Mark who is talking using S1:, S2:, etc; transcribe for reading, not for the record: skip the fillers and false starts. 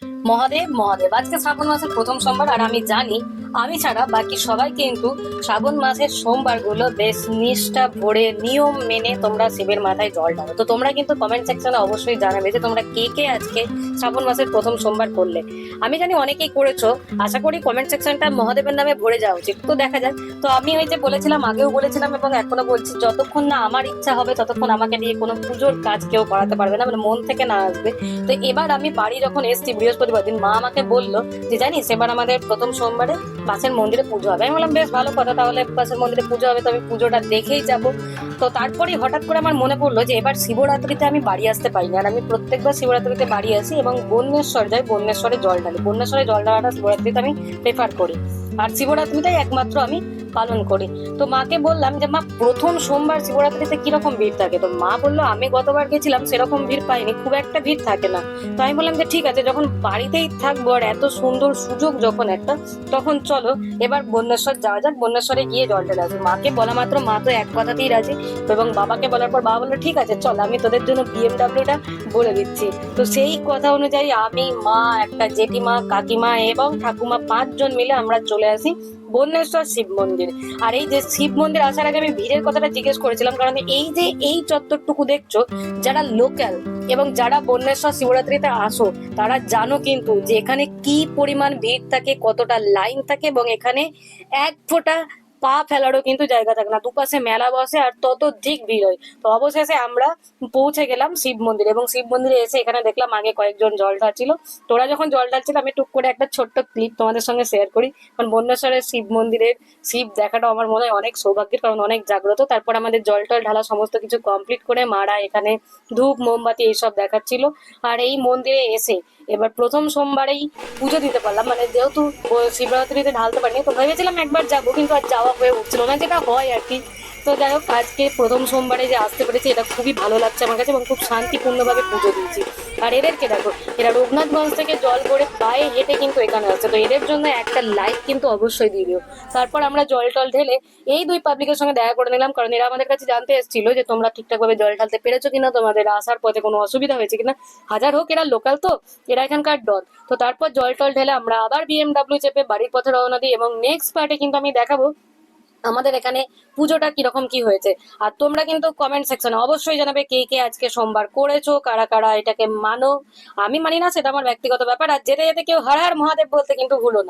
S1: মহাদেব মহাদেব, আজকে শ্রাবণ মাসের প্রথম সোমবার। আর আমি জানি আমি ছাড়া বাকি সবাই কিন্তু শ্রাবণ মাসের সোমবার গুলো বেশ নিষ্ঠা ভরে নিয়ম মেনে তোমরা শিবের মাথায় জল ঢালো। তো তোমরা কিন্তু কমেন্ট সেকশনে অবশ্যই জানাবে যে তোমরা কে কে আজকে শ্রাবণ মাসের প্রথম সোমবার করলে। আমি জানি অনেকেই করেছো, আশা করি কমেন্ট সেকশনটা মহাদেবের নামে ভরে যাওয়া উচিত। তো দেখা যাক। তো আমি ওই যে বলেছিলাম, আগেও বলেছিলাম এবং এখনো বলছি, যতক্ষণ না আমার ইচ্ছা হবে ততক্ষণ আমাকে দিয়ে কোনো পুজোর কাজ কেউ করাতে পারবে না, মানে মন থেকে না আসবে। তো এবার আমি বাড়ি যখন এসেছি বৃহস্পতিবার দিন, মা আমাকে বললো যে জানিস এবার আমাদের প্রথম সোমবারে পাশের মন্দিরে পুজো হবে। আমি বললাম বেশ ভালো কথা, তাহলে পাশের মন্দিরে পুজো হবে তো আমি পুজোটা দেখেই যাব। তো তারপরেই হঠাৎ করে আমার মনে পড়লো যে এবার শিবরাত্রিতে আমি বাড়ি আসতে পারি না। আর আমি প্রত্যেকবার শিবরাত্রিতে বাড়ি আসি এবং বন্যেশ্বর যাই, বন্যেশ্বরে জল ঢালি। বন্যেশ্বরে জল ঢালাটা শিবরাত্রিতে আমি প্রেফার করি, আর শিবরাত্রিটাই একমাত্র আমি পালন করি। তো মাকে বললাম যে মা, প্রথম সোমবার শিবরাত্রিতে কিরকম ভিড় থাকে? তো মা বললো আমি গতবার গেছিলাম সেরকম ভিড় পাইনি, খুব একটা ভিড় থাকে না। তো আমি বললাম যে ঠিক আছে, যখন বাড়িতেই থাকবো আর এত সুন্দর সুযোগ যখন একটা, তখন চলো এবার বন্যেশ্বর যাওয়া যাক, বন্যেশ্বরে গিয়ে জল ঢেলে আসি। মাকে বলা মাত্র মা তো এক কথাতেই রাজি। এবং বাবাকে বলার পর বাবা বললো ঠিক আছে চল, আমি তোদের জন্য বিএমডাব্লিউটা বলে দিচ্ছি। তো সেই কথা অনুযায়ী আমি, মা, একটা জেঠিমা, কাকিমা এবং ঠাকুমা 5 জন মিলে আমরা চলে আসি বন্যেশ্বর শিব মন্দির। আর এই যে শিব মন্দির আসার আগে আমি ভিড়ের কথাটা জিজ্ঞেস করেছিলাম, কারণ এই যে এই চত্বরটুকু দেখছো, যারা লোকাল এবং যারা বন্যেশ্বর শিবরাত্রিতে আসো তারা জানো কিন্তু যে এখানে কি পরিমাণ ভিড় থাকে, কতটা লাইন থাকে, এবং এখানে এক ফোঁটা পা ফেলারও কিন্তু জায়গা থাকে না। দুপাশে মেলা বসে আর ততোধিক ভিড় হয়। তো অবশেষে আমরা পৌঁছে গেলাম শিব মন্দিরে, এবং শিব মন্দিরে এসে এখানে দেখলাম আগে কয়েকজন জল ঢালছিল। তোরা যখন জল ঢালছিল আমি টুক করে একটা ছোট্ট ক্লিপ তোমাদের সঙ্গে শেয়ার করি, কারণ বন্যেশ্বরের শিব মন্দিরের শিব দেখাটা আমার মনে হয় অনেক সৌভাগ্যের, কারণ অনেক জাগ্রত। তারপর আমাদের জল টল ঢালা সমস্ত কিছু কমপ্লিট করে মারা এখানে ধূপ মোমবাতি এইসব দেখাচ্ছিল। আর এই মন্দিরে এসে এবার প্রথম সোমবারেই পুজো দিতে পারলাম, মানে যেহেতু শিবরাত্রিতে ঢালতে পারিনি, তো ভেবেছিলাম একবার যাবো, কিন্তু আর যাওয়া হয়ে উঠছিল না, যেটা হয় আর কি। তো যাই হোক, আজকে প্রথম সোমবারে যে আসতে পেরেছি এটা খুবই ভালো লাগছে আমার কাছে, এবং খুব শান্তিপূর্ণভাবে পুজো দিয়েছি। আর এদেরকে দেখো, এরা রঘুনাথগঞ্জ থেকে জল করে পায়ে হেঁটে কিন্তু এখানে আসছে, তো এদের জন্য একটা লাইক কিন্তু অবশ্যই দিয়ে দিও। তারপর আমরা জল টল ঢেলে এই দুই পাবলিকের সঙ্গে দেখা করে নিলাম, কারণ এরা আমাদের কাছে জানতে এসেছিল যে তোমরা ঠিকঠাক ভাবে জল ঢালতে পেরেছো কিনা, তোমাদের আসার পথে কোনো অসুবিধা হয়েছে কিনা। হাজার হোক এরা লোকাল, তো এরা এখানকার ডন। তো তারপর জল টল ঢেলে আমরা আবার বিএমডাব্লিউ চেপে বাড়ির পথে রওনা দিই, এবং নেক্সট পার্টে কিন্তু আমি দেখাবো আমাদের এখানে পুজোটা কিরকম কি হয়েছে। আর তোমরা কিন্তু কমেন্ট সেকশনে অবশ্যই জানাবে কে কে আজকে সোমবার করেছো, কারা কারা এটাকে মানো। আমি মানি না, সেটা আমার ব্যক্তিগত ব্যাপার। আর যেতে যেতে কেউ হর হর মহাদেব বলতে কিন্তু ভুলো না।